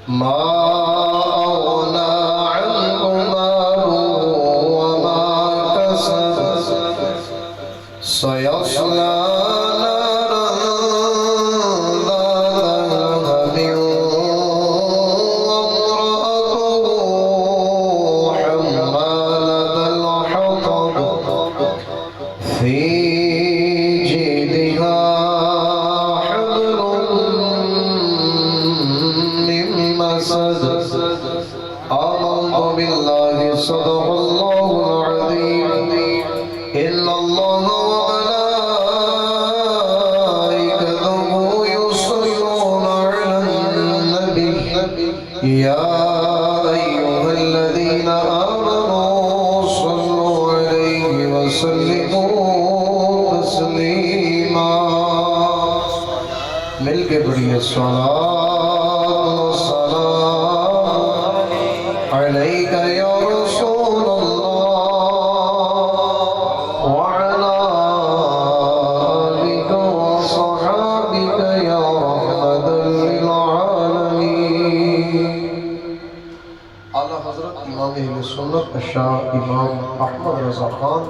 ما أغنى عنه ماله وما كسب سيصلى نارا ذات لهب وامرأته حمالة الحطب في جيدها حبل من مسد آمنت بالله صدق الله العظيم إن الله وملائكته يصلون على النبي يا أيها الذين آمنوا صلوا عليه وسلموا تسليما مل کے پڑھیے الصلاة والسلام عليك يا رسول الله وعلى آلك وصحابك يا رحمة للعالمين اعلی حضرت امام اہل سنت شاہ امام احمد رضا خان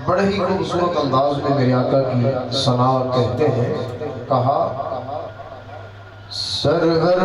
بڑے ہی خوبصورت انداز میں میرے آقا کی ثنا کہتے ہیں کہا سرور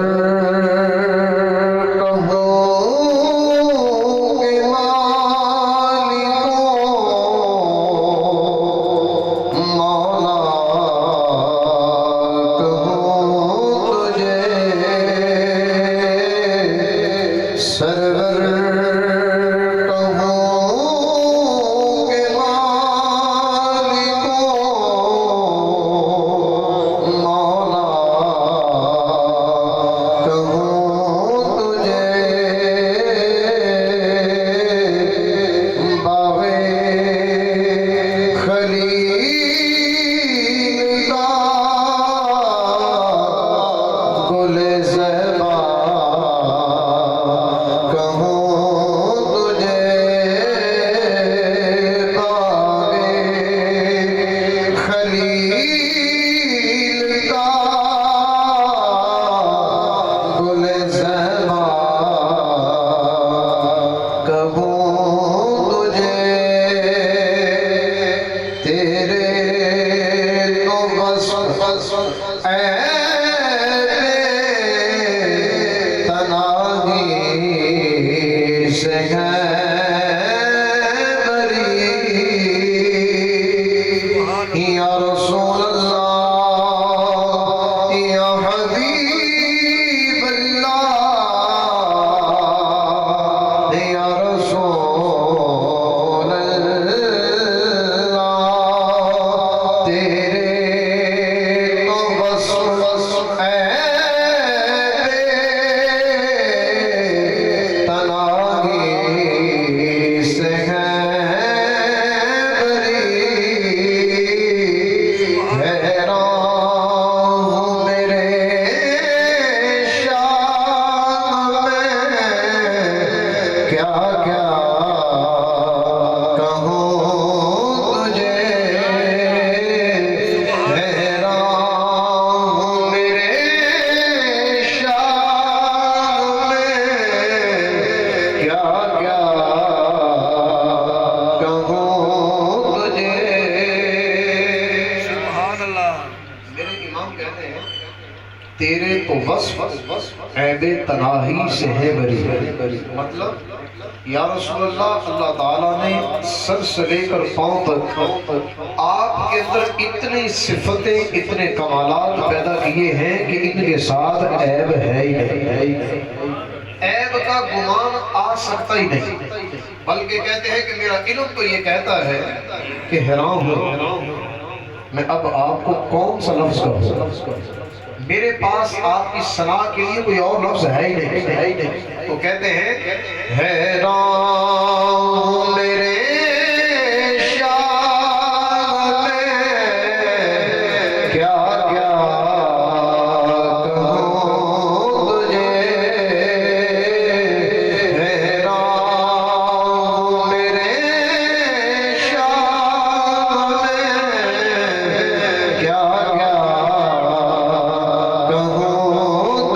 تیرے تو وصف عیب تناہی سے ہے بری مطلب یا رسول اللہ اللہ تعالیٰ نے سر سے لے کر پاؤں تک آپ کے اندر اتنی صفتیں اتنے کمالات پیدا کیے ہیں کہ ان کے ساتھ عیب ہے ہی نہیں عیب کا گمان آ سکتا ہی نہیں بلکہ کہتے ہیں کہ میرا علم تو یہ کہتا ہے کہ حیران ہو میں اب آپ کو کون سا لفظ کہوں میرے پاس آپ کی ثنا کے لیے کوئی اور لفظ ہے ہی نہیں تو کہتے ہیں حیران میرے شان میں کیا کیا کہوں تجھے حیران میرے شان میں کیا کیا کہوں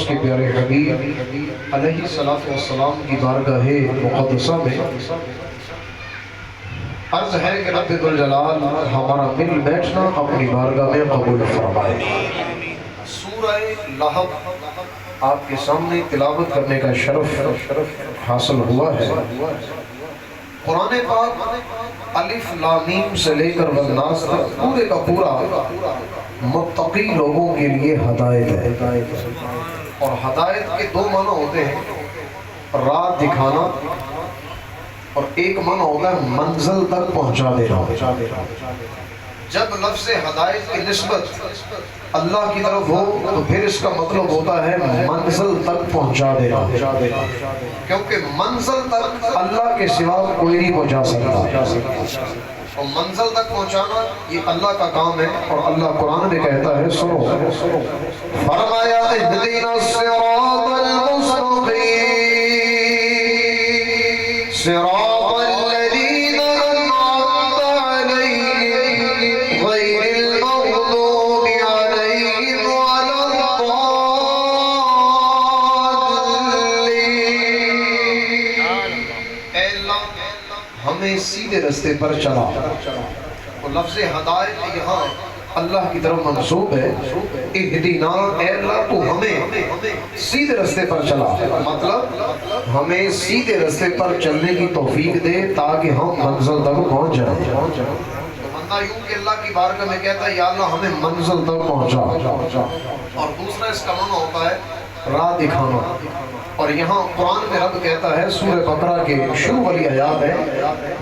اس کے پیارے حبیب علیہ السلام کی بارگاہ مقدسہ میں عرض ہے کہ رب ذوالجلال ہمارا مل بیٹھنا اپنی بارگاہ میں قبول فرمائے۔ سورہ لہب آپ کے سامنے تلاوت کرنے کا شرف حاصل ہوا ہے۔ قرآن پاک الف لام میم سے لے کر والناس تک پورے کا پورا متقی لوگوں کے لیے ہدایت ہے، اور ہدایت کے دو معنی ہوتے ہیں، راہ دکھانا اور ایک معنی ہوتا ہے منزل تک پہنچا دینا۔ جب لفظ ہدایت کی نسبت اللہ کی طرف ہو تو پھر اس کا مطلب ہوتا ہے منزل تک پہنچا دینا، کیونکہ منزل تک اللہ کے سوا کوئی نہیں پہنچا سکتا، اور منزل تک پہنچانا یہ اللہ کا کام ہے۔ اور اللہ قرآن میں کہتا ہے، سنو، فرمایا اهدنا الصراط المستقیم صراط الذین انعمت علیہم غیر المغضوب علیہم ولا الضالین۔ اے اللہ ہمیں سیدھے رستے پر چلا۔ اور لفظ ہدایت یہاں اللہ کی طرف منسوب ہے، اہدنا، اے اللہ تو ہمیں سیدھے رستے پر چلا، مطلب ہمیں سیدھے رستے پر چلنے کی توفیق دے تاکہ ہم منزل تک پہنچ جائیں۔ بندہ یوں کہ اللہ کی بارگاہ میں کہتا ہے یا اللہ ہمیں منزل تک پہنچا، اور دوسرا اس کا معنی ہوتا ہے راہ دکھانا۔ اور یہاں قرآن میں رب کہتا ہے، سورہ بقرہ کے شروع والی آیات ہے،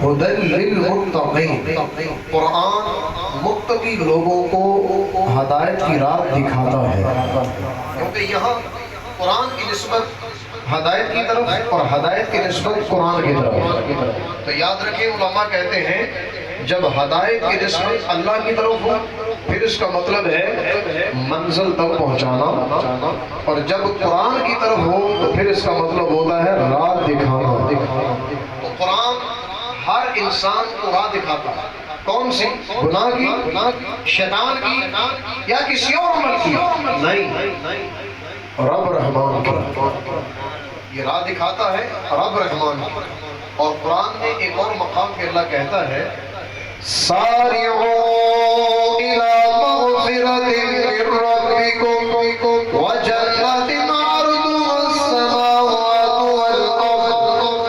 ہدی للمتقین، قرآن متقی لوگوں کو ہدایت کی راہ دکھاتا ہے، کیونکہ یہاں قرآن کی نسبت ہدایت کی طرف اور ہدایت کی نسبت قرآن کی طرف۔ تو یاد رکھیں، علماء کہتے ہیں جب ہدایت کی نسبت اللہ کی طرف ہو پھر اس کا مطلب ہے منزل تک پہنچانا، اور جب قرآن کی طرف ہو تو پھر اس کا مطلب ہوتا ہے راہ دکھانا۔ تو قرآن ہر انسان کو راہ دکھاتا ہے، کون سی؟ گناہ کی، شیطان کی، یا کسی اور عمل کی؟ نہیں، رب رحمان کی یہ راہ دکھاتا ہے، رب رحمان کی۔ اور قرآن میں ایک اور مقام پہ اللہ کہتا ہے، سارعوا الى مغفرۃ من ربکم وجنۃ عرضها السماوات والارض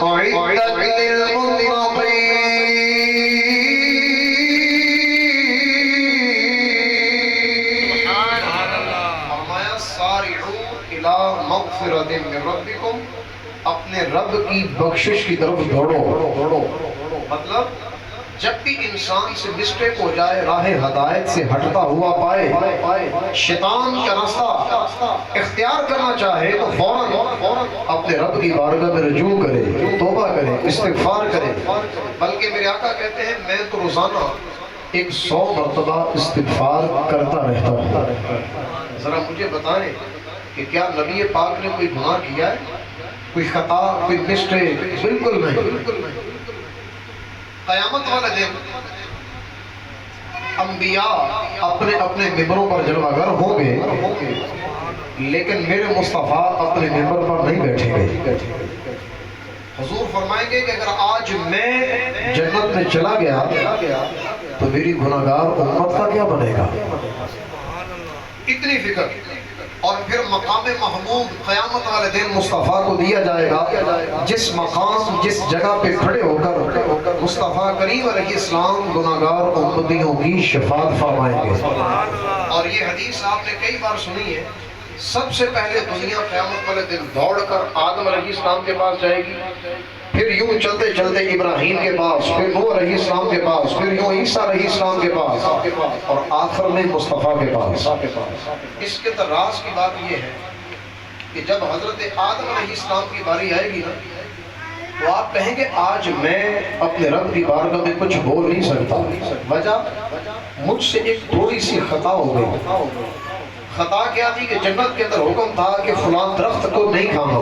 اعدت للمتقین۔ فرمایا سارعوا الى مغفرۃ من ربکم، اپنے رب کی بخشش کی طرف دوڑو۔ مطلب جب بھی انسان سے مسٹیک ہو جائے، راہ ہدایت سے ہٹتا ہوا پائے، شیطان کا راستہ اختیار کرنا چاہے تو فوراً اپنے رب کی بارگاہ میں رجوع کرے، توبہ کرے، استغفار کرے۔ بلکہ میرے آقا کہتے ہیں میں تو روزانہ 100 مرتبہ استغفار کرتا رہتا ہوں۔ ذرا مجھے بتائیں کہ کیا نبی پاک نے کوئی گناہ کیا ہے، کوئی خطا، کوئی مسٹیک؟ بالکل نہیں۔ قیامت والے دن انبیاء اپنے اپنے ممبروں پر جلوہ گر ہوں گے، لیکن میرے مصطفیٰ اپنے ممبر پر نہیں بیٹھیں گے۔ حضور فرمائیں گے کہ اگر آج میں جنت میں چلا گیا تو میری گناہگار امت کا کیا بنے گا؟ اتنی فکر۔ اور پھر مقام محمود قیامت والے دن مصطفیٰ کو دیا جائے گا، جس مقام، جس جگہ پہ کھڑے ہو کر مصطفیٰ کریم علیہ السلام گناہگار امتیوں کی شفاعت فرمائیں گے۔ اور یہ حدیث آپ نے کئی بار سنی ہے، سب سے پہلے دنیا قیامت والے دن دوڑ کر آدم علیہ السلام کے پاس جائے گی، پھر یوں چلتے چلتے ابراہیم کے پاس، پھر نوح علیہ السلام کے پاس، پھر یوں عیسیٰ علیہ السلام کے پاس، اور آخر میں مصطفیٰ کے پاس۔ اس کے راز کی بات یہ ہے کہ جب حضرت آدم علیہ السلام کی باری آئے گی نا تو آپ کہیں گے آج میں اپنے رب کی بارگاہ میں کچھ بول نہیں سکتا، وجہ مجھ سے ایک تھوڑی سی خطا ہو گئی۔ خطا کیا تھی کہ جنت کے اندر حکم تھا کہ فلان درخت کو نہیں کھانا،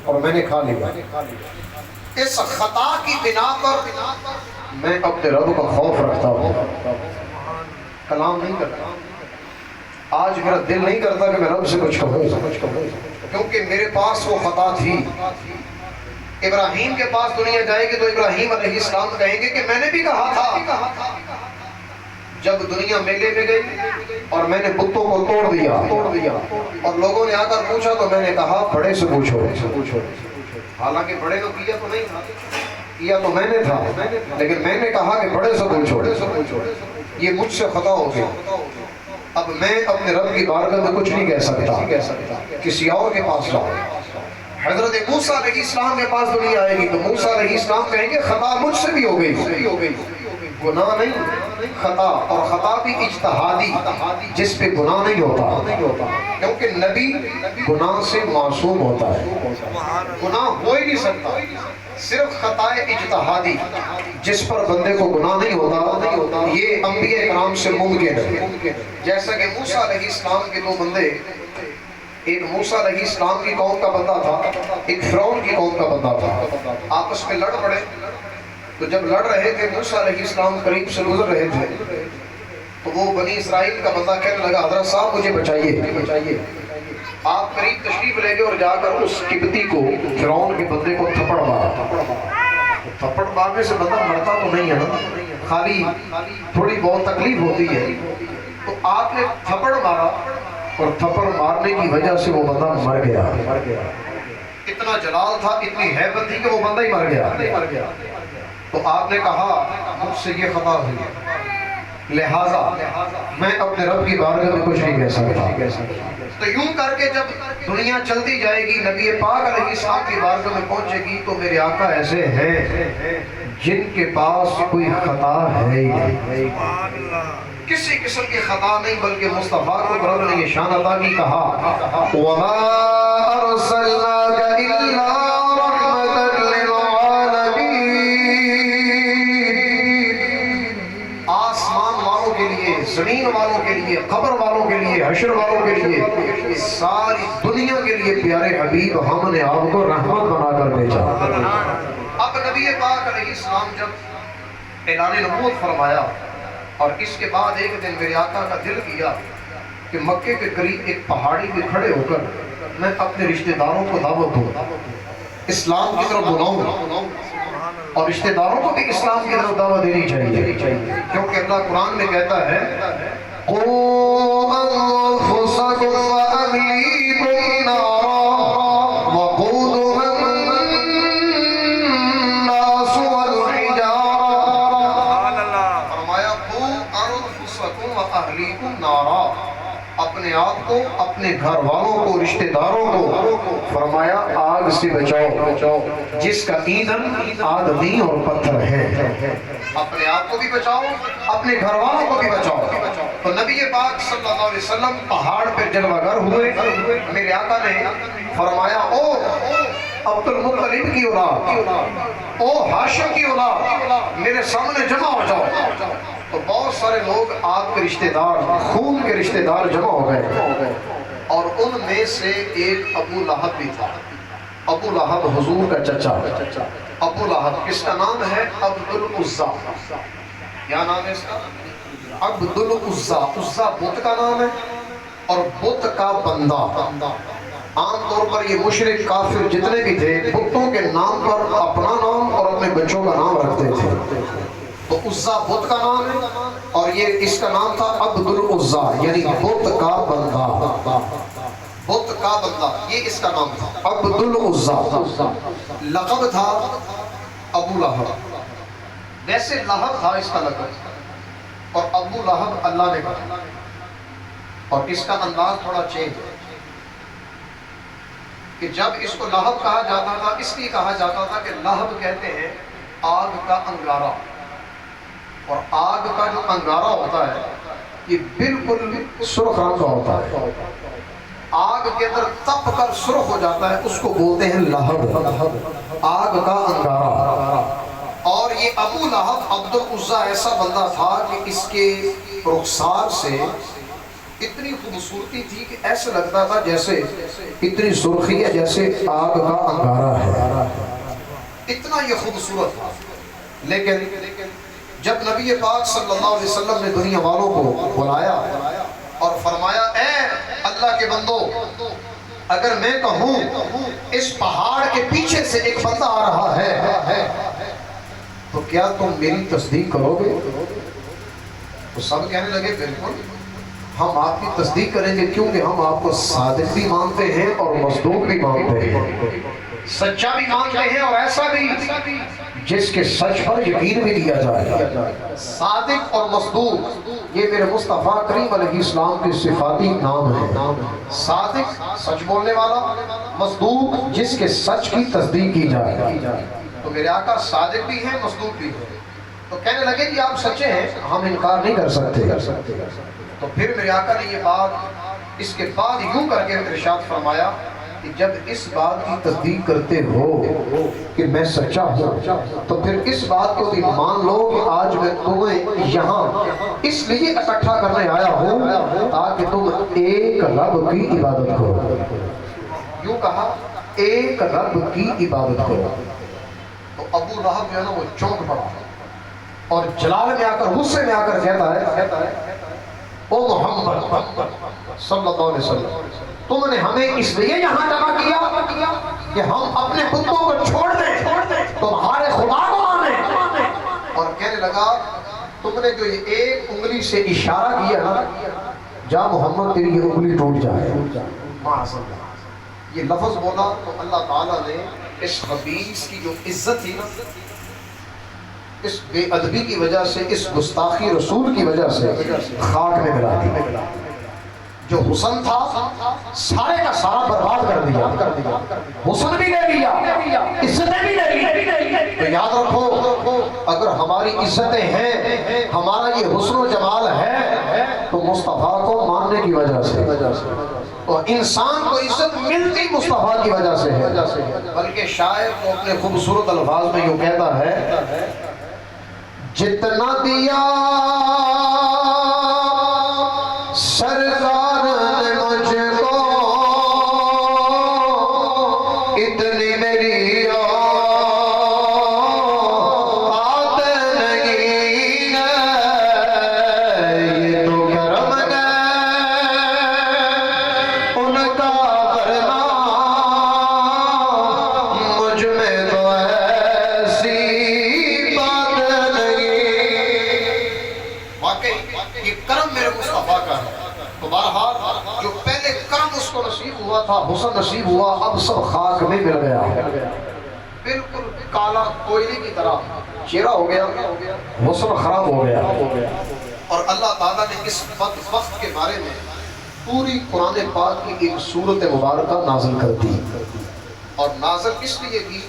اور میں نے کھا لیا۔ اس خطا کی بنا پر میں اپنے رب کا خوف رکھتا ہوں، کلام نہیں کرتا۔ آج میرا دل نہیں کرتا کہ میں رب سے کچھ کہوں، کیونکہ میرے پاس وہ خطا تھی۔ ابراہیم کے پاس دنیا جائے گی تو ابراہیم علیہ السلام کہیں گے کہ میں نے بھی کہا تھا۔ جب دنیا میلے میں گئی اور میں نے بتوں کو توڑ دیا اور لوگوں نے آ کر پوچھا تو میں نے کہا بڑے سے پوچھو، حالانکہ بڑے تو کیا تو نہیں تھا، کیا تو میں نے تھا، لیکن میں نے کہا کہ بڑے سے پوچھو۔ یہ مجھ سے خطا ہو گیا، اب میں اپنے رب کی بارگاہ میں کچھ نہیں کہہ سکتا، کسی اور کے پاس جاؤ۔ حضرت موسیٰ علیہ السلام کے پاس دنیا آئے گی تو موسیٰ علیہ السلام کہیں گے خطا مجھ سے بھی ہو گئی، گناہ نہیں، خطا، اور خطا بھی اجتہادی، جس پہ گناہ نہیں ہوتا، کیونکہ نبی گناہ سے معصوم ہوتا ہے، گناہ ہو ہی نہیں سکتا، صرف خطا اجتہادی جس پر بندے کو گناہ نہیں ہوتا، یہ انبیاء کرام سے ممکن ہے۔ جیسا کہ موسیٰ علیہ السلام کے دو بندے، ایک موسیٰ علیہ السلام کی قوم کا بندہ تھا، ایک فرعون کی قوم کا بندہ تھا، آپس میں لڑ پڑے۔ تو جب لڑ رہے تھے موسیٰ علیہ السلام قریب سے گزر رہے تھے تو وہ بنی اسرائیل کا بندہ کہنے لگا حضرت صاحب مجھے بچائیے۔ آپ قریب تشریف لے گئے اور جا کر اس قبطی کو، فرعون کے بندے کو تھپڑ مارا۔ تھپڑ مارنے سے بندہ مرتا تو نہیں ہے نا، خالی تھوڑی بہت تکلیف ہوتی ہے، تو آپ نے تھپڑ مارا اور تھپڑ مارنے کی وجہ سے وہ بندہ مر گیا۔ اتنا جلال تھا، اتنی ہیبت تھی کہ وہ بندہ ہی مر گیا۔ تو آپ نے کہا مجھ سے یہ خطا ہوئی، لہٰذا میں اپنے رب کی بارگاہ میں کچھ نہیں کہہ سکتا۔ تو یوں کر کے جب دنیا چلتی جائے گی، نبی پاک علیہ السلام کی بارگاہ میں پہنچے گی تو میرے آقا ایسے ہیں جن کے پاس کوئی خطا ہے ہی نہیں، کسی قسم کی خطا نہیں، بلکہ مصطفیٰ کو رب نے یہ شان عطا کی، کہا وَمَا أَرْسَلْنَاكَ إِلَّا رَحْمَةً زمین والوں کے لیے، قبر والوں کے لیے، حشر والوں کے لیے، ساری دنیا کے لیے پیارے حبیب ہم نے آپ کو رحمت بنا کر بھیجا۔ اب نبی پاک علیہ السلام جب اعلان نبوت فرمایا اور اس کے بعد ایک دن میرے آقا کا دل کیا کہ مکے کے قریب ایک پہاڑی پہ کھڑے ہو کر میں اپنے رشتہ داروں کو دعوت دوں، اسلام کی طرف بلاؤں، اور رشتہ داروں کو بھی اسلام کی طرف دعوت دینی چاہیے، کیونکہ اللہ قرآن میں کہتا ہے قُوا أَنفُسَكُمْ وَأَهْلِيكُمْ نَارًا وَقُودُهَا النَّاسُ وَالْحِجَارَةُ۔ فرمایا قُوا أَنفُسَكُمْ وَأَهْلِيكُمْ نَارًا، اپنے آپ کو، اپنے گھر والوں کو، رشتہ داروں کو فرمایا آگ سے بچاؤ جس کا ایندھن آدمی اور پتھر ہے۔ اپنے آپ کو بھی بچاؤ، اپنے گھر والوں کو بھی بچاؤ۔ تو نبی پاک صلی اللہ علیہ وسلم پہاڑ پر جلوہ گر ہوئے، میرے آقا نے فرمایا او عبد المطلب کی اولاد، او ہاشم کی اولاد، میرے سامنے جمع ہو جاؤ۔ تو بہت سارے لوگ آپ کے رشتہ دار، خون کے رشتہ دار جمع ہو گئے، اور ان میں سے ایک ابو لہب بھی تھا۔ ابو لہب حضور کا چچا، ابو لہب، کس کا نام ہے؟ عبد العزیٰ۔ کیا نام ہے اس کا؟ عبد العزیٰ۔ عزیٰ بت کا نام ہے اور بت کا بندہ۔ عام طور پر یہ مشرک کافر جتنے بھی تھے بتوں کے نام پر اپنا نام اور اپنے بچوں کا نام رکھتے تھے۔ تو عزیٰ بت کا نام ہے اور یہ اس کا نام تھا عبد العزیٰ، یعنی بت کا بندہ، بت کا بندہ، یہ اس کا نام تھا عبد العزیٰ۔ لقب تھا ابو لہب، ویسے لہب تھا اس کا لقب، اور ابو لہب اللہ نے کہا، اور اس کا انداز تھوڑا چینج ہے کہ جب اس کو لہب کہا جاتا تھا اس لیے کہا جاتا تھا کہ لہب کہتے ہیں آگ کا انگارہ، اور آگ کا جو انگارہ ہوتا ہے یہ بالکل سرخ رنگ کا ہوتا ہے، آگ کے اندر تپ کر سرخ ہو جاتا ہے، اس کو بولتے ہیں لہب، آگ کا انگارہ۔ اور یہ ابو لہب عبد العزیٰ ایسا بندہ تھا کہ اس کے رخسار سے اتنی خوبصورتی تھی کہ ایسا لگتا تھا جیسے اتنی سرخی ہے جیسے آگ کا انگارہ ہے، اتنا یہ خوبصورت تھا۔ لیکن جب نبی پاک صلی اللہ علیہ وسلم نے دنیا والوں کو بلایا اور فرمایا اے اللہ کے بندو، اگر میں کہوں اس پہاڑ کے پیچھے سے ایک بندہ آ رہا ہے تو کیا تم میری تصدیق کرو گے؟ تو سب کہنے لگے بالکل ہم آپ کی تصدیق کریں گے، کیونکہ ہم آپ کو صادق بھی مانتے ہیں اور مصدوق بھی مانتے ہیں، سچا بھی مانتے ہیں اور ایسا بھی جس کے سچ پر یقین بھی لیا جائے۔ صادق اور مصدوق یہ میرے مصطفیٰ کریم علیہ السلام کے صفاتی نام ہیں۔ صادق سچ بولنے والا، مصدوق جس کے سچ کی تصدیق کی جائے۔ تو میرے آقا صادق بھی ہیں، مصدوق بھی ہیں۔ تو کہنے لگے کہ آپ سچے ہیں، ہم انکار نہیں کر سکتے۔ تو پھر میرے آقا نے یہ بات اس کے بعد یوں کر کے ارشاد فرمایا کہ جب اس بات کی تصدیق کرتے ہو کہ میں سچا ہوں تو پھر اس بات کو بھی مان لو کہ آج میں تمہیں یہاں اس لیے اکٹھا کرنے آیا ہوں تاکہ تم ایک رب کی عبادت کرو۔ یوں کہا ایک رب کی عبادت کرو۔ تو ابو لہب جو ہے نا وہ چونک پڑا اور جلال میں آ کر غصے میں آ کر کہتا ہے او محمد صلی اللہ علیہ وسلم، تم نے ہمیں اس لیے یہاں جمع کیا کہ ہم اپنے بتوں کو چھوڑ دیں، تمہارے خدا کو مانیں۔ اور کہنے لگا تم نے جو یہ ایک انگلی سے اشارہ کیا نا، جا محمد تیری یہ انگلی ٹوٹ جائے۔ یہ لفظ بولا تو اللہ تعالیٰ نے اس خبیث کی جو عزت تھی نا، اس بے ادبی کی وجہ سے، اس گستاخی رسول کی وجہ سے خاک میں ملا دی۔ جو حسن تھا سارے کا سارا برباد کر دیا، حسن بھی لے لیا، عزتیں بھی لے لی۔ تو یاد رکھو اگر ہماری عزتیں ہیں، ہمارا یہ حسن و جمال ہے تو مصطفیٰ کو ماننے کی وجہ سے، اور انسان کو عزت ملتی مصطفیٰ کی وجہ سے ہے۔ بلکہ شاعر کو اپنے خوبصورت الفاظ میں یوں کہتا ہے جتنا دیا سرکار نے مجھ کو اتنی میری آت نہیں ہے، یہ تو کرم ہے ان کا کرنا، مجھ میں تو ایسی یہ کرم میرے مصطفیٰ کا ہے۔ تو بہرحال جو پہلے کرم اس کو نصیب ہوا تھا، حسن نصیب ہوا، اب سب خاک میں مل گیا، بالکل کالا کوئلے کی طرح چہرہ ہو گیا، حسن خراب ہو گیا۔ اور اللہ تعالیٰ نے اس بدبخت کے بارے میں پوری قرآن پاک کی ایک سورت مبارکہ نازل کر دی، اور نازل اس لیے کی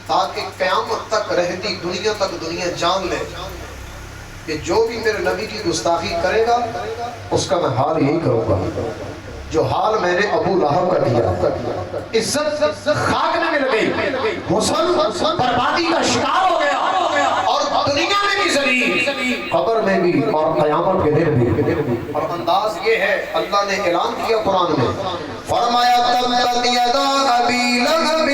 تاکہ قیامت تک رہتی دنیا تک دنیا جان لے کہ جو بھی میرے نبی کی گستاخی کرے گا اس کا میں حال یہی کروں گا جو حال میں نے ابو لہب کا کیا۔ عزت خاک میں مل گئی، حسن بربادی کا شکار ہو گیا، اور دنیا میں بھی ذلیل، قبر میں بھی اور قیامت کے دن بھی۔ اور انداز یہ ہے اللہ نے اعلان کیا قرآن میں، فرمایا تبت یدا ابی لہب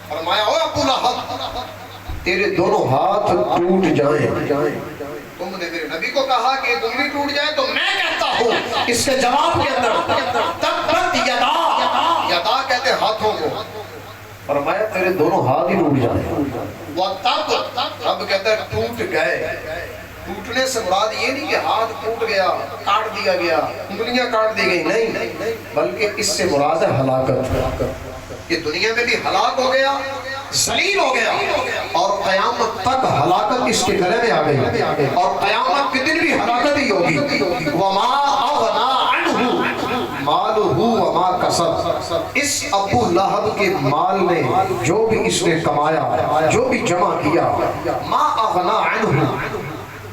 فرمایا او ابو لہب تیرے دونوں ہاتھ ٹوٹ جائیں۔ تم نے میرے نبی کو کہا کہ انگلی ٹوٹ جائے تو میں کہتا ہوں اس کے جواب کے اندر تبت یدا، یدا کہتے ہاتھوں کو، فرمایا تیرے دونوں ہاتھ ہی ٹوٹ جائیں۔ وہ تب رب کہتا ہے ٹوٹ گئے۔ ٹوٹنے سے مراد یہ نہیں کہ ہاتھ ٹوٹ گیا، کاٹ دیا گیا، انگلیاں کاٹ دی گئی، نہیں، بلکہ اس سے مراد ہے ہلاکت۔ یہ دنیا میں بھی ہلاک ہو گیا، ذلیل ہو گیا، اور قیامت تک ہلاکت اس کے گلے میں آ گئی، اور قیامت کے دن بھی ہلاکت ہی ہوگی۔ وما اغنا عنہ مالہ وما کسب، اس ابو لہب کے مال نے جو بھی اس نے کمایا، جو بھی جمع کیا، ما اغنا عنہ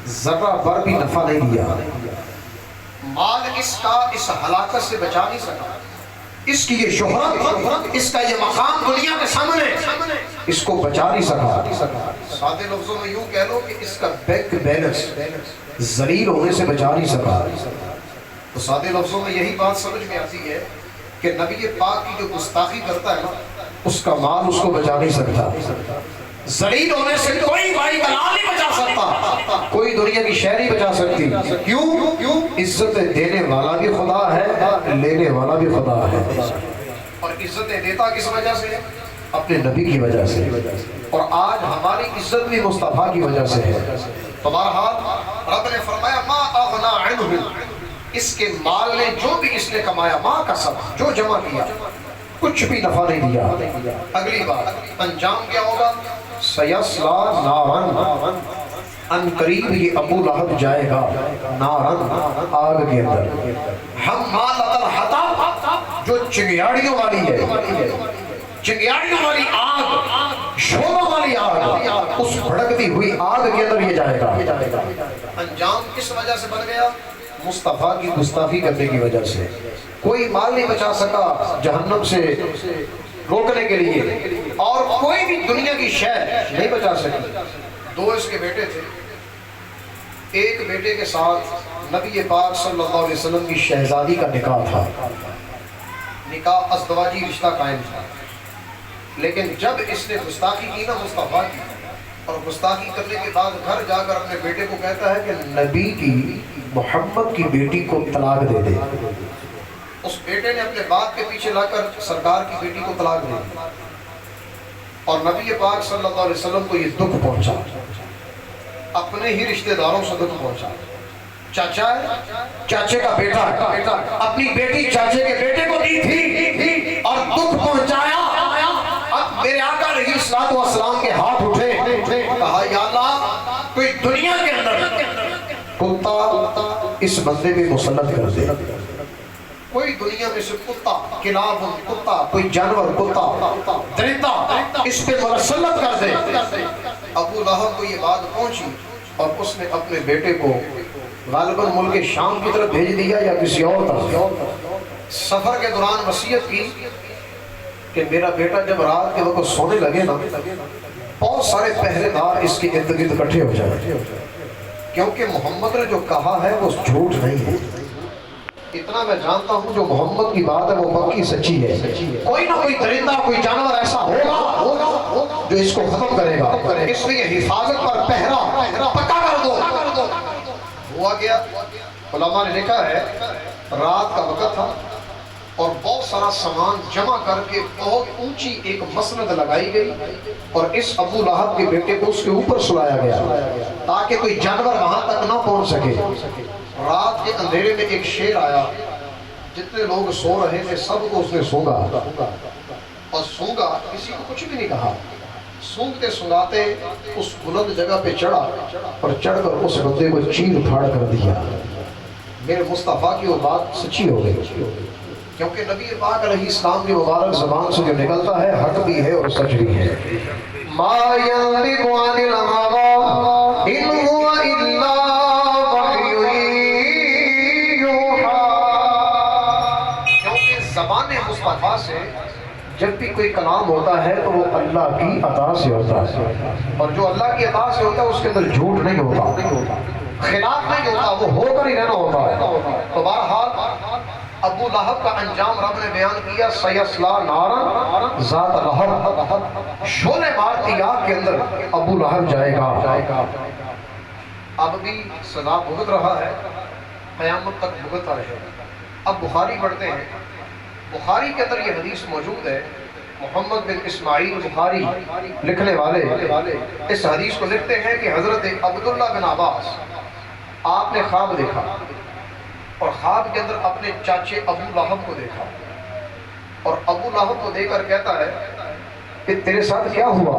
ذرہ بر بھی نفع نہیں دیا۔ مال اس کا اس ہلاکت سے بچا نہیں سکا، اس کی یہ شہرت، اس کا یہ مقام دنیا کے سامنے اس کو بچا نہیں سکا. سادے لفظوں میں یوں کہہ لو کہ اس کا بینک بیلنس ذلیل ہونے سے بچا نہیں سکا. تو سادے لفظوں میں یہی بات سمجھ میں آتی ہے کہ نبی پاک کی جو گستاخی کرتا ہے نا اس کا مال اس کو بچا نہیں سکتا. ذلیل ہونے سے کوئی بھائی کا مال نہیں بچا سکتا, کوئی دنیا کی شے نہیں بچا سکتی. کیوں؟ عزت دینے والا بھی خدا ہے, لینے والا بھی خدا ہے. اور عزت دیتا کس وجہ سے؟ اپنے نبی کی وجہ سے. اور آج ہماری عزت بھی مصطفیٰ کی وجہ سے ہے. تو بہرحال رب نے فرمایا ما اغنا عنہ, اس کے مال نے جو بھی اس نے کمایا, ما کسب, جو جمع کیا, کچھ بھی نفع نہیں دیا. اگلی بات انجام کیا ہوگا؟ سیصلی نارن, ان قریب یہ ابو لہب جائے گا نارن, آگ کے اندر. حمالۃ الحطب, جو چنگیاڑیوں والی ہے, چنگیاڑیوں والی آگ, شعلوں والی آگ, اس بھڑکتی ہوئی آگ کے اندر یہ جائے گا. انجام کس وجہ سے بن گیا؟ مصطفیٰ کی گستاخی کرنے کی وجہ سے. کوئی مال نہیں بچا سکا جہنم سے روکنے کے لیے, اور کوئی بھی دنیا کی شے نہیں بچا سکی. دو اس کے بیٹے تھے, ایک بیٹے کے ساتھ نبی پاک صلی اللہ علیہ وسلم کی شہزادی کا نکاح تھا. نکاح ازدواجی رشتہ قائم تھا. لیکن جب اس نے گستاخی کی نا مصطفیٰ کی, اور گستاخی کرنے کے بعد گھر جا کر اپنے بیٹے کو کہتا ہے کہ نبی کی, محمد کی بیٹی کو طلاق دے دے. اس بیٹے نے اپنے باپ کے پیچھے لا کر سرکار کی بیٹی کو طلاق دے دی. اور نبی پاک صلی اللہ علیہ وسلم کو یہ دکھ پہنچا, اپنے ہی رشتہ داروں سے دکھ پہنچا. چاچا ہے, چاچے کا بیٹا ہے, اپنی بیٹی چاچے کے بیٹے کو دی تھی اور دکھ پہنچایا. اب میرے آقا علیہ الصلوۃ والسلام کے ہاتھ اٹھے, کہا یا اللہ کوئی دنیا کے اندر کتا اس بندے پہ مسلط کر دے. کوئی دنیا میں سے کتا, کلاب کتا, کوئی جانور کتا, درندہ اس پہ مسلط کر دے. ابو لہب کو یہ بات پہنچی اور اس نے اپنے بیٹے کو غالباً ملک شام کی طرف بھیج دیا یا کسی اور طرف. سفر کے دوران وصیت کی کہ میرا بیٹا جب رات کے وقت سونے لگے نا, بہت سارے پہرے دار اس کے ارد گرد اکٹھے ہو جائیں, کیونکہ محمد نے جو کہا ہے وہ جھوٹ نہیں ہے. اتنا میں جانتا ہوں جو محمد کی بات ہے وہ پکی سچی ہے. کوئی نہ کوئی درندہ, کوئی جانور ایسا ہوگا جو اس کو ختم کرے گا. اس لیے حفاظت پر پہرا پکا کر دو. ہوا گیا, علماء نے لکھا ہے رات کا وقت تھا اور بہت سارا سامان جمع کر کے بہت اونچی ایک مسند لگائی گئی اور اس ابو لہب کے بیٹے کو اس کے اوپر سلایا گیا تاکہ کوئی جانور وہاں تک نہ پہنچ سکے. رات کے اندھیرے میں ایک شیر آیا, جتنے لوگ سو رہے تھے سب کو اس نے سونگا, اور سونگا, کسی کو کچھ بھی نہیں کہا. سونگتے سنگاتے اس بلند جگہ پہ چڑھا اور چڑھ کر اس بندے کو چیر پھاڑ کر دیا. میرے مصطفیٰ کی وہ بات سچی ہو گئی, کیونکہ نبی پاک علیہ السلام کی مبارک زبان سے جو نکلتا ہے حق بھی ہے اور سچ بھی ہے. ما ينطق عن الهوى ان هو الا زبان مصطفیٰ سے جب بھی کوئی کلام ہوتا ہے تو وہ اللہ کی عطا سے ہوتا ہے, اور جو اللہ کی عطا سے ہوتا ہے اس کے اندر جھوٹ نہیں ہوتا, خلاف نہیں ہوتا, وہ ہو کر ہی رہنا ہوتا ہے. تو بہرحال ابو لہب کا انجام رب نے بیان کیا, سیصلی نارن ذات لہب, شعلے مارتی آگ کے اندر ابو لہب جائے گا. اب بھی سزا بھگت رہا ہے, قیامت تک بھگتتا رہے گا. اب بخاری پڑھتے ہیں, بخاری کے اندر یہ حدیث موجود ہے. محمد بن اسماعیل بخاری لکھنے والے اس حدیث کو لکھتے ہیں کہ حضرت عبداللہ بن عباس آپ نے خواب دیکھا اور خواب کے اندر اپنے چاچے ابو لہب کو دیکھا, اور ابو لہب کو دیکھ کر کہتا ہے کہ تیرے ساتھ کیا ہوا؟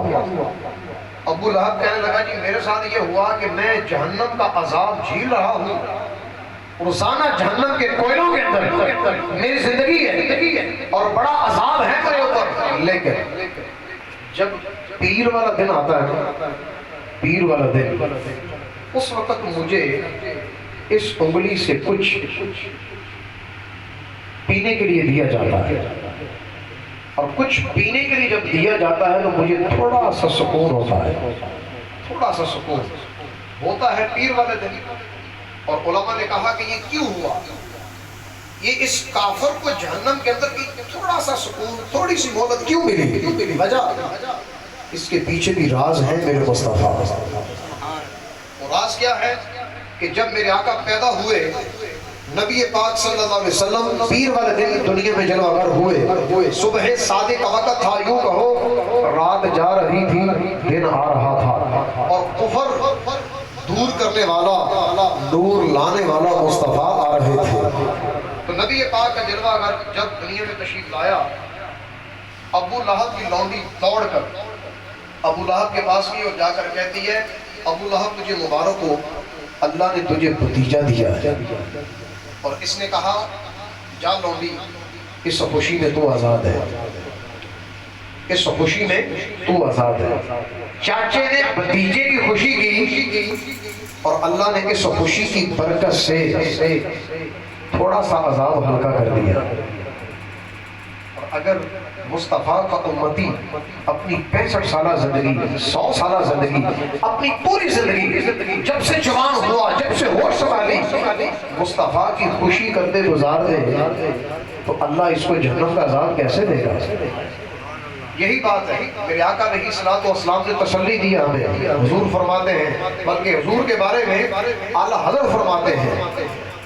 ابو لہب کہنے لگا جی میرے ساتھ یہ ہوا کہ میں جہنم کا عذاب جھیل رہا ہوں, روزانہ جہنم کے کوئلوں کے اندر میری زندگی ہے اور بڑا عذاب ہے میرے اوپر. لیکن جب پیر والا دن آتا ہے, پیر والا دن, اس وقت مجھے اس انگلی سے کچھ پینے کے لیے دیا جاتا ہے. اور کچھ پینے کے لیے جب دیا جاتا ہے تو مجھے تھوڑا سا سکون ہوتا ہے، تھوڑا سا سکون ہوتا ہے پیر والے دن۔ اور علماء نے کہا کہ یہ کیوں ہوا، یہ اس کافر کو جہنم کے اندر کی تھوڑا سا سکون، تھوڑی سی مہلت کیوں ملی؟ وجہ اس کے پیچھے بھی راز ہے میرے مصطفیٰ۔ وہ راز کیا ہے کہ جب میرے آقا پیدا ہوئے، نبی پاک صلی اللہ علیہ وسلم پیر والے دن دنیا میں جلوہ گر ہوئے، صبح صادق کا وقت تھا، یوں کہو رات جا رہی تھی دن آ رہا تھا، اور کفر دور کرنے والا، نور لانے والا مصطفیٰ آ رہے تھے۔ تو نبی پاک کا جلوہ گر جب دنیا میں تشریف لایا، ابو لہب کی لونڈی دوڑ کر ابو لہب کے پاس گئی اور جا کر کہتی ہے، ابو لہب تجھے مبارک ہو، اللہ نے تجھے بھتیجا دیا ہے۔ اور اس نے کہا، جا لونڈی، اس خوشی میں تو آزاد ہے، اس خوشی میں تو آزاد ہے۔ چاچے نے بھتیجے کی خوشی کی اور اللہ نے اس خوشی کی برکت سے تھوڑا سا عذاب ہلکا کر دیا۔ اور اگر مصطفیٰ کا امتی اپنی 65 سالہ زندگی، 100 سالہ زندگی، اپنی پوری زندگی جب سے جوان ہوا، جب سے ہوش سنبھالی، مصطفیٰ کی خوشی کرتے گزار دے تو اللہ اس کو جہنم کا عذاب کیسے دے گا؟ یہی بات ہے، میرے آقا علیہ الصلوۃ والسلام نے تسلی دیا ہمیں۔ حضور فرماتے ہیں، بلکہ حضور کے بارے میں اعلیٰ حضرت فرماتے ہیں،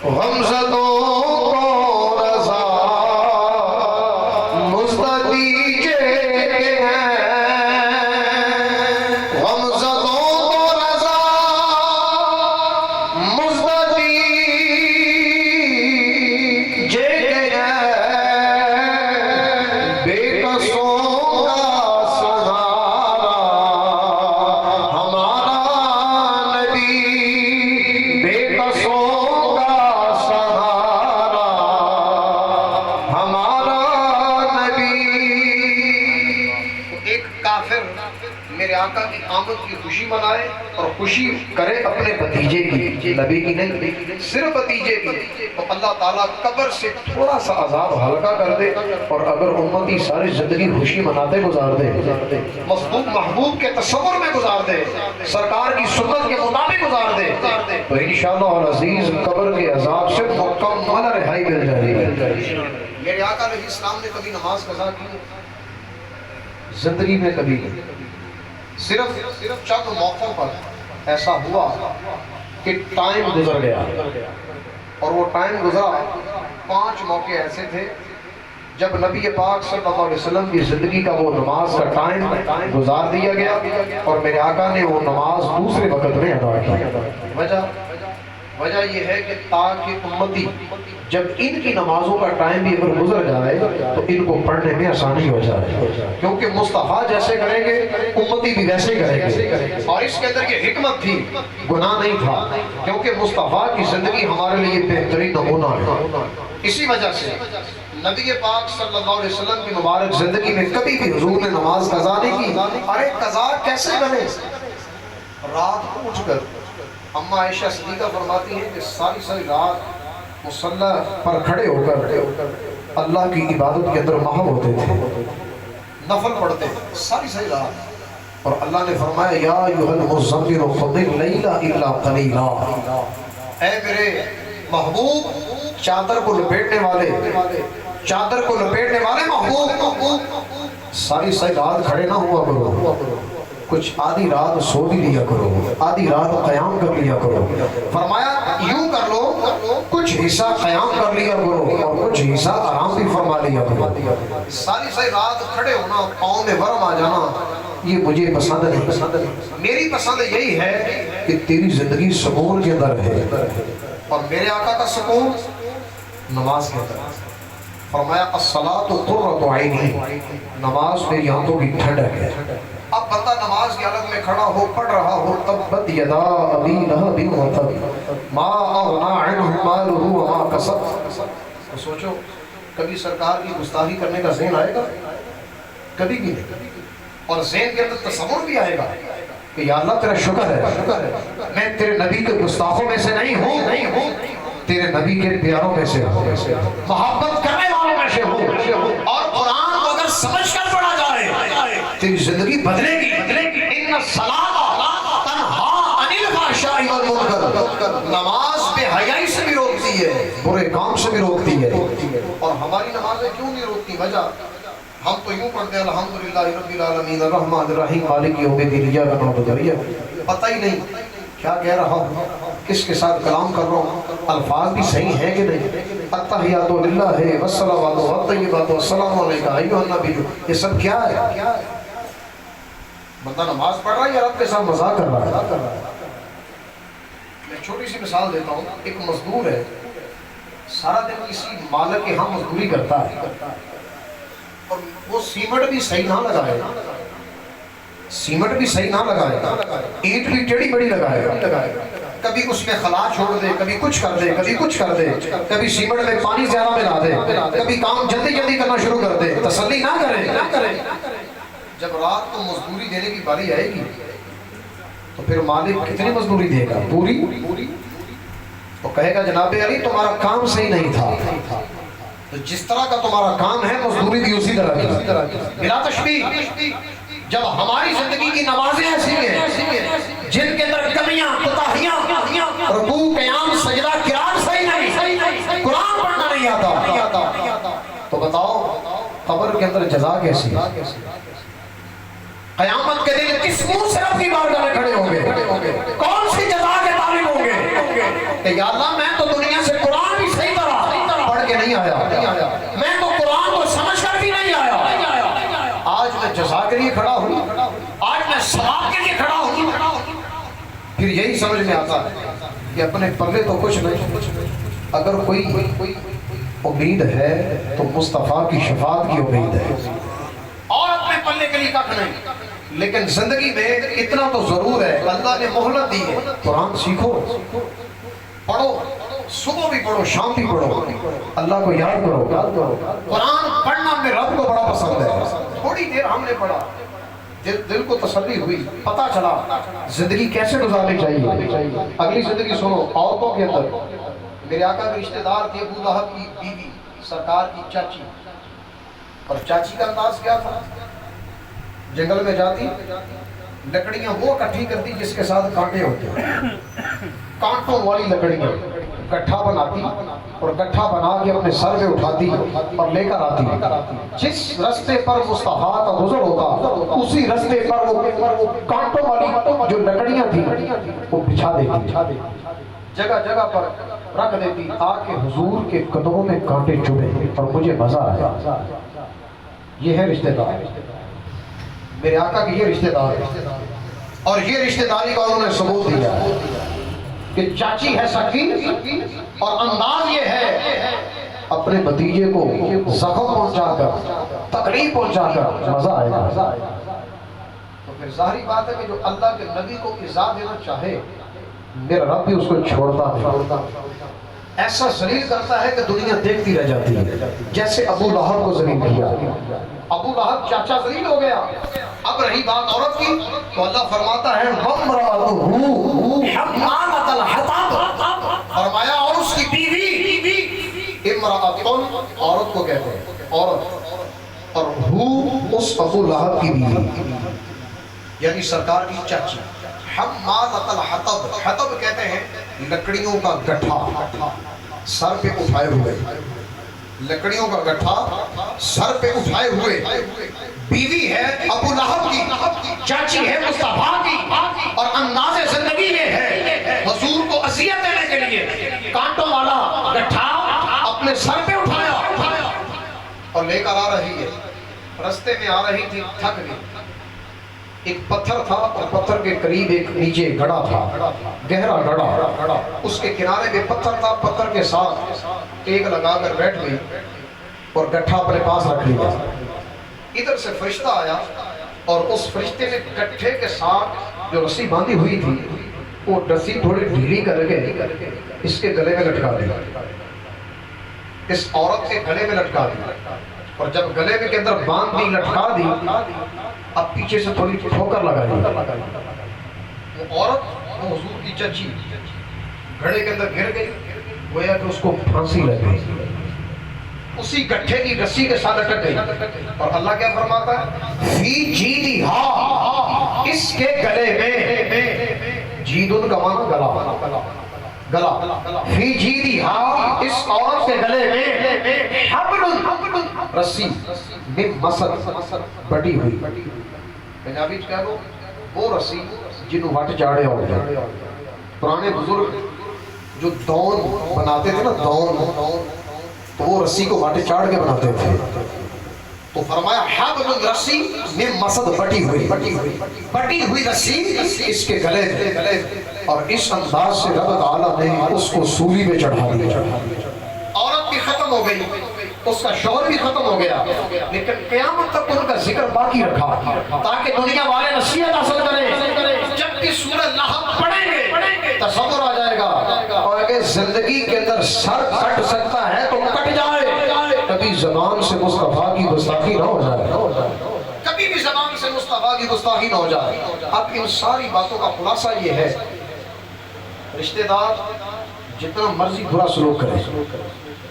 غمزدوں کو رضا کی خوشی منائے اور خوشی کرے اپنے بھتیجے کی، نبی کی نہیں، صرف بھتیجے کی، تو اللہ تعالیٰ قبر سے تھوڑا سا عذاب ہلکا کر دے۔ اور اگر امتی ساری زندگی خوشی مناتے گزار دے، مصدوق محبوب کے تصور میں گزار دے، سرکار کی سنت کے مطابق گزار دے، تو انشاءاللہ العزیز قبر کے عذاب سے مکمل رہائی مل جائے گی۔ میرے آقا علیہ السلام نے کبھی نماز قضا کی؟ زندگی میں کبھی نہیں۔ صرف چند موقعوں پر ایسا ہوا کہ ٹائم گزر گیا، اور وہ ٹائم گزرا، 5 موقع ایسے تھے جب نبی پاک صلی اللہ علیہ وسلم کی زندگی کا وہ نماز کا ٹائم گزار دیا گیا اور میرے آقا نے وہ نماز دوسرے وقت میں ادا کی۔ وجہ یہ ہے کہ تاکہ امتی جب ان کی نمازوں کا ٹائم بھی اگر گزر جائے تو ان کو پڑھنے میں آسانی ہو جائے، کیونکہ مصطفیٰ جیسے کریں گے امتی بھی ویسے کریں گے۔ اور اس کے اندر یہ حکمت تھی، گناہ نہیں تھا، کیونکہ مصطفیٰ کی زندگی ہمارے لیے بہترین نمونہ ہے۔ اسی وجہ سے نبی پاک صلی اللہ علیہ وسلم کی مبارک زندگی میں کبھی بھی حضور نے نماز قضا نہیں کی۔ ارے قضا کیسے کرے؟ رات کو اٹھ کر اماں عائشہ صدیقہ فرماتی ہیں کہ ساری رات مصلی پر کھڑے ہو کر اللہ کی عبادت کے اندر محو ہوتے تھے، نفل پڑھتے ساری رات۔ اور اللہ نے فرمایا، یا ایھا المزمل قم اللیل الا قلیلا، اے میرے محبوب چادر کو لپیٹنے والے محبوب، ساری رات کھڑے نہ ہوا کرو، کچھ آدھی رات سو بھی لیا کرو، آدھی رات قیام کر لیا کرو۔ فرمایا یوں کر لو، کچھ حصہ قیام کر لیا کرو اور کچھ حصہ آرام بھی فرما لیا کرو۔ ساری رات کھڑے ہونا، پاؤں میں ورم آ جانا، یہ مجھے پسند نہیں۔ میری پسند یہی ہے کہ تیری زندگی سکون کے اندر ہے، اور میرے آقا کا سکون نماز کے اندر۔ فرمایا الصلاۃ قرۃ عینی، نماز میری آنکھوں کی ٹھنڈک ہے۔ اب بندہ نماز کی حالت میں کھڑا ہو پڑھ رہا ہو، تبت یدا ابی لہب وتب ما اغنی عنہ مالہ وما کسب، تو سوچو کبھی سرکار کی گستاخی کرنے کا ذہن آئے گا؟ کبھی بھی نہیں۔ اور ذہن کے اندر تصور بھی آئے گا کہ یا اللہ تیرا شکر ہے، میں تیرے نبی کے گستاخوں میں سے نہیں ہوں، تیرے نبی کے پیاروں میں سے ہوں، محبت کرنے والوں میں سے ہوں، اور قرآن کو اگر سمجھ کر پڑھا جائے تیری زندگی بدلے گی۔ ان الصلاۃ تنہا عن الفحشاء والمنکر، نماز بے حیائی سے بھی روکتی ہے، برے کام سے بھی روکتی ہے۔ اور ہماری نمازیں کیوں نہیں روکتی؟ وجہ ہم تو یوں پڑھتے ہیں الحمدللہ رب العالمین الرحمن الرحیم مالک یوم الدین ایاک نعبد و ایاک نستعین، پتہ ہی نہیں کیا کہہ رہا ہوں، کس کے ساتھ کلام کر رہا ہوں، الفاظ بھی صحیح ہیں کہ نہیں؟ التحیات للہ والصلوات والطیبات والسلام علیک ایھا النبی، یہ سب کیا ہے؟ بندہ نماز پڑھ رہا ہے یا رب کے ساتھ مذاق کر رہا ہے؟ میں چھوٹی سی مثال دیتا ہوں، ایک مزدور ہے، سارا دن کسی مالک کے ہاں مزدوری کرتا ہے، اور وہ سیمنٹ بھی صحیح نہ لگائے، سیمنٹ بھی صحیح نہ لگائے، اینٹ بھی ٹیڑھی بڑی لگائے، کبھی اس میں خلا چھوڑ دے، کبھی کچھ کر دے، کبھی کچھ کر دے، کبھی سیمنٹ میں پانی زیادہ ملا دے، کبھی کام جلدی جلدی کرنا شروع کر دے، تسلی نہ کرے۔ جب رات کو مزدوری دینے کی باری آئے گی تو پھر مالک کتنی مزدوری دے گا؟ پوری؟ تو کہے گا جناب علی تمہارا کام صحیح نہیں تھا، تو جس طرح کا تمہارا کام ہے مزدوری بھی اسی طرح کی، بلا تشبیہ۔ جب ہماری زندگی کی نمازیں ایسی ہیں جن کے اندر کمیاں، کوتاہیاں، رکوع، قیام، سجدہ، قرآن صحیح نہیں، قرآن پڑھنا نہیں آتا، تو بتاؤ قبر کے اندر جزا کیسی؟ قیامت کے دن کس منہ سے رب کی بارگاہ میں کھڑے ہوں گے؟ کون سی جزا کے طالب ہوں گے کہ یا اللہ میں تو دنیا سے قرآن بھی صحیح طرح پڑھ کے نہیں آیا، میں تو قرآن کو سمجھ کر بھی نہیں آیا، آج میں جزا کے لیے کھڑا ہوں، آج میں ثواب کے لیے کھڑا ہوں۔ پھر یہی سمجھ میں آتا ہے کہ اپنے پلے تو کچھ نہیں، اگر کوئی امید ہے تو مصطفیٰ کی شفاعت کی امید ہے، اور اپنے پلے کے لیے کچھ نہیں۔ لیکن زندگی میں اتنا تو ضرور ہے، اللہ نے مہلت دی ہے، قرآن سیکھو، پڑھو، صبح بھی پڑھو، شام بھی پڑھو، اللہ کو یاد کرو۔ قرآن پڑھنا میں رب کو بڑا پسند ہے۔ تھوڑی دیر ہم نے پڑھا، دل کو تسلی ہوئی، پتہ چلا زندگی کیسے گزارنی چاہیے۔ اگلی زندگی سنو، عورتوں کے اندر میرے آقا کے رشتہ دار تھے ابو لہب کی بیوی، سرکار کی چاچی، اور چاچی کا انداز کیا تھا؟ جنگل میں جاتی، لکڑیاں وہ اکٹھی کرتی جس کے ساتھ کانٹے ہوتے ہیں، کانٹوں والی لکڑیاں گٹھا بناتی، اور گٹھا بنا کے اپنے سر میں اٹھاتی اور لے کر آتی، جس رستے پر مصطفیٰ کا گزر ہوتا اسی رستے پر وہ کانٹوں والی جو لکڑیاں تھیں وہ بچھا دیتی، جگہ جگہ پر رکھ دیتی تاکہ حضور کے قدموں میں کانٹے چبھے اور مجھے مزہ آئے۔ یہ ہے رشتہ دار، میرے آقا کی یہ رشتہ دار ہے، اور یہ رشتہ داری کا انہوں نے ثبوت دیا کہ چاچی ہے سکی، اور انداز یہ ہے اپنے بھتیجے کو زخم پہنچا کر، تکلیف پہنچا کر مزہ آئے گا۔ تو پھر ظاہری بات ہے کہ جو اللہ کے نبی کو ایذا دینا چاہے میرا رب بھی اس کو چھوڑتا نہیں، ایسا ذلیل کرتا ہے کہ دنیا دیکھتی رہ جاتی ہے، جیسے ابو لہب کو ذلیل کیا۔ ابو لہب چاچا ذلیل ہو گیا۔ اب رہی بات عورت کی تو اللہ فرماتا ہے وَامْرَأَتُهُ حَمَّالَةَ الْحَطَبِ، فرمایا اور اس کی بیوی، امرأتن عورت کو کہتے ہیں، عورت، اور ہو اس ابو لہب کی بیوی یعنی سرکار کی چاچی، حمالۃ الحطب، حطب کہتے ہیں لکڑیوں کا گٹھا سر پہ اٹھائے ہوئے، لکڑیوں کا گٹھا سر پہ اٹھائے ہوئے، بیوی ہے ابو لہب کی، چاچی ہے مصطفیٰ کی، اور انداز زندگی یہ ہے حضور کو اذیت دینے کے لیے کانٹوں والا گٹھا اپنے سر پہ اٹھایا اور لے کر آ رہی ہے۔ رستے میں آ رہی تھی، تھک گئی، ایک پتھر تھا اور پتھر کے قریب ایک نیچے گڑھا تھا، گہرا گڑھا، اس کے کنارے میں پتھر تھا، پتھر کے ساتھ ٹیک لگا کر بیٹھ گئی اور گٹھا اپنے پاس رکھ لیا۔ ادھر سے فرشتہ آیا اور اس فرشتے نے گٹھے کے ساتھ جو رسی باندھی ہوئی تھی وہ رسی تھوڑی ڈھیلی کر کے اس کے گلے میں لٹکا دی، اس عورت کے گلے میں لٹکا دی، اور جب گلے میں کے اندر باندھ دی، لٹکا دی، اب پیچھے سے تھوڑی ٹھوکر لگائی، وہ عورت، وہ حضور کی چچی گھڑے کے اندر گر گئی، گویا کہ اس کو پھانسی لگ گئی۔ اسی گٹھے کی رسی کے ساتھ اٹک گئی. اور اللہ کیا فرماتا ہے؟ فی جیدہا، اس کے گلے میں، جیدن کا معنی گلا، گلا، فی جیدہا، اس عورت کے گلے میں، حبل، رسی، من مسد، بٹی ہوئی. پنجابی کہہ لو وہ رسی جنہوں وٹ چاڑے ہو جائے. پرانے بزرگ جو دون بناتے تھے نا، دون، تو وہ رسی کو واٹے چاڑ کے بناتے تھے. تو فرمایا حبل، رسی، من مسد، بٹی ہوئی رسی اس کے گلے میں. اور اس انداز سے رب تعالیٰ نے اس کو سولی میں چڑھا دیا. عورت بھی ختم ہو گئی، اس کا شوہر بھی ختم ہو گیا، لیکن قیامت تک ان کا ذکر باقی رکھا تاکہ دنیا والے نصیحت حاصل کریں. جب بھی سورہ لہب پڑھیں گے تصور آ جائے گا، اور اگر زندگی کے اندر سر کٹ سکتا ہے تو کٹ جائے. کبھی زبان سے مصطفیٰ کی گستاخی نہ ہو جائے، کبھی بھی زبان سے مصطفیٰ کی گستاخی نہ ہو جائے. اب ان ساری باتوں کا خلاصہ یہ ہے، رشتہ دار جتنا مرضی برا سلوک کرے،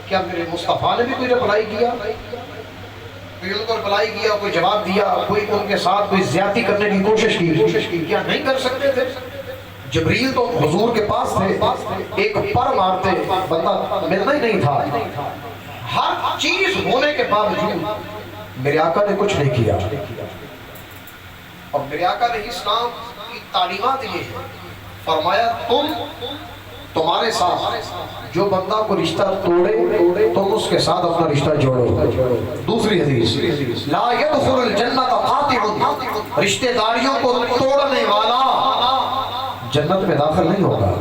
کیا میرے مصطفیٰ نے بھی کوئی رپلائی کیا؟ کوئی ان کو رپلائی کیا، کوئی جواب دیا، کوئی ان کے ساتھ کوئی زیادتی کرنے کی کوشش کی؟ کیا نہیں کر سکتے تھے؟ جبریل تو حضور کے پاس تھے، ایک پر مارتے بندہ ملنا ہی نہیں تھا. ہر چیز ہونے کے باوجود میرے آقا نے کچھ نہیں کیا. اور میرے آقا نے اسلام کی تعلیمات یہ ہے، فرمایا تمہارے ساتھ جو بندہ کو رشتہ توڑے تم اس کے ساتھ اپنا رشتہ جوڑو. دوسری حدیث، لا يدخل الجنت قاطع، رشتہ داریوں کو توڑنے والا جنت میں داخل نہیں ہوگا.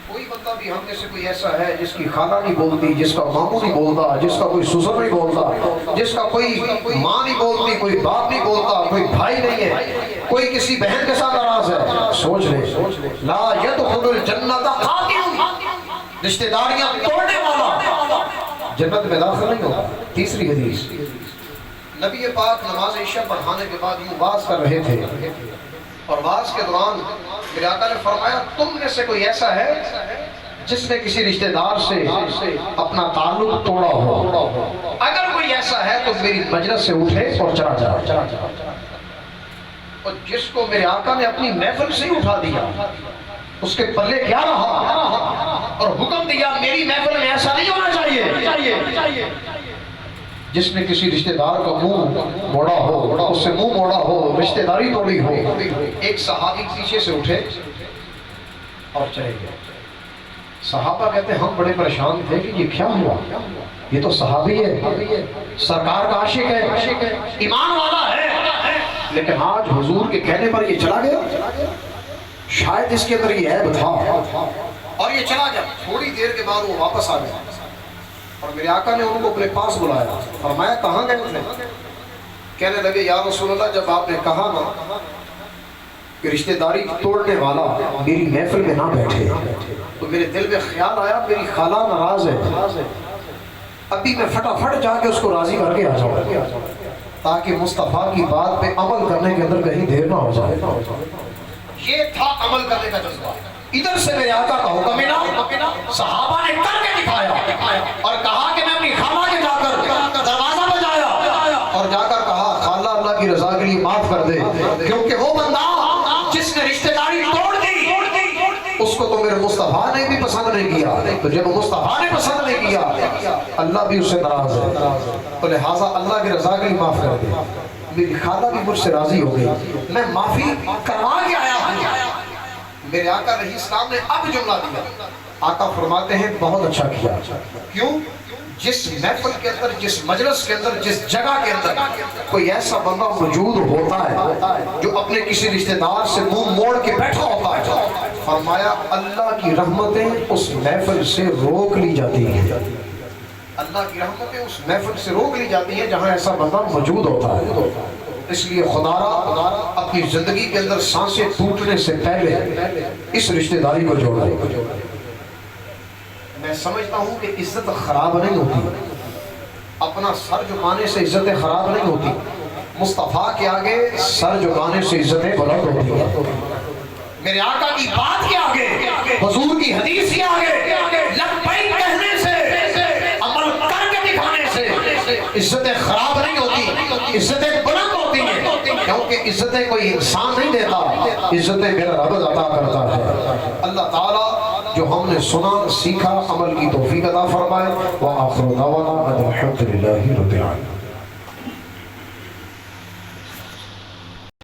کوئی بندہ بھی ہم میں سے کوئی ایسا ہے جس کی خالہ نہیں بولتی، جس کا ماموں نہیں بولتا، جس کا کوئی سسر نہیں بولتا، جس کا کوئی ماں نہیں بولتی، کوئی باپ نہیں بولتا، کوئی بھائی نہیں ہے، کوئی کسی بہن کے ساتھ ناراض ہے، سوچ لے، لا يدخل الجنت قاطع، رشتہ داریاں توڑنے والا جنت میں داخل نہیں ہوگا. تیسری حدیث، نبی پاک نماز عشاء پڑھانے کے بعد یوں واز کر رہے تھے، اور واز کے دوران میرے آقا نے فرمایا تم میں سے کوئی ایسا ہے جس نے کسی رشتہ دار سے اپنا تعلق توڑا ہو؟ اگر کوئی ایسا ہے تو میری مجلس سے اٹھے اور چلا جائے. اور جس کو میرے آقا نے اپنی محفل سے ہی اٹھا دیا، اس کے پلے کیا رہا؟ اور حکم دیا میری محفل میں ایسا نہیں ہونا چاہیے. جس نے کسی رشتہ دار کا منہ موڑا ہو، اس سے منہ موڑا ہو، رشتہ داری توڑی ہو. ایک صحابی پیچھے سے اٹھے اور چلے گئے. صحابہ کہتے ہیں ہم بڑے پریشان تھے کہ یہ کیا ہوا، یہ تو صحابی ہے، سرکار کا عاشق ہے، ایمان والا ہے، لیکن آج حضور کے کہنے پر یہ چلا گیا. شاید اس کے اندر یہ عیب تھا اور یہ چلا گیا. تھوڑی دیر کے بعد وہ واپس آ گیا اور میرے آقا نے ان کو اپنے پاس بلایا. فرمایا کہاں گئے تھے؟ کہنے لگے یا رسول اللہ جب آپ نے کہا نا کہ رشتہ داری توڑنے والا میری محفل میں نہ بیٹھے تو میرے دل میں خیال آیا میری خالہ ناراض ہے، ابھی میں فٹافٹ جا کے اس کو راضی کر کے آ جاؤں تاکہ مصطفیٰ کی بات پہ عمل کرنے کے اندر کہیں دیر نہ ہو جائے. یہ تھا عمل کرنے کا جذبہ. ادھر سے میرے آقا کا حکم ملا، صحابہ نے کر کے دکھایا اور کہا کہ میں اپنی خالہ کے جا کر دروازہ بجایا اور جا کر کہا خالہ اللہ کی رضا کے لیے معاف کر دے، کیونکہ وہ بندہ جس نے رشتہ داری توڑ دی اس کو تو میرے مصطفیٰ نے بھی پسند نہیں کیا. تو جب مصطفیٰ نے پسند نہیں کیا اللہ بھی اس سے ناراض ہے، تو لہٰذا اللہ کی رضا کے لیے معاف کر دے. میری خالہ بھی مجھ سے راضی ہو گئی، میں معافی کروا کے آیا ہوں. میرے آقا علیہ السلام نے اب جملہ دیا. آقا فرماتے ہیں بہت اچھا کیا. کیوں؟ جس محفل کے اندر، جس مجلس کے اندر، جس جگہ کے اندر کوئی ایسا بندہ موجود ہوتا ہے جو اپنے کسی رشتہ دار سے منہ موڑ کے بیٹھا ہوتا ہے، فرمایا اللہ کی رحمتیں اس محفل سے روک لی جاتی ہیں. اللہ کی رحمتیں اس محفل سے روک لی جاتی ہیں جہاں ایسا بندہ موجود ہوتا ہے. اس لیے خدا را اپنی زندگی کے اندر سانسیں ٹوٹنے سے پہلے اس رشتہ داری کو جوڑ دے. میں سمجھتا ہوں کہ عزت خراب نہیں ہوتی، اپنا سر جھکانے سے عزتیں خراب نہیں ہوتی، مصطفیٰ کے آگے سر جھکانے سے عزتیں بلند ہوتی ہیں. میرے آقا کی بات کے آگے، حضور کی حدیث کے آگے لبیک کہنے سے عمل عزتیں خراب نہیں ہوتی، عزتیں بلند ہوتی ہیں، کیونکہ عزتیں کوئی انسان نہیں دیتا، عزتیں میرا رب عطا کرتا ہے۔ اللہ تعالیٰ جو ہم نے سنا سیکھا عمل کی توفیق عطا فرمائے۔ وآخر دعوانا ان الحمد للہ رب العالمین۔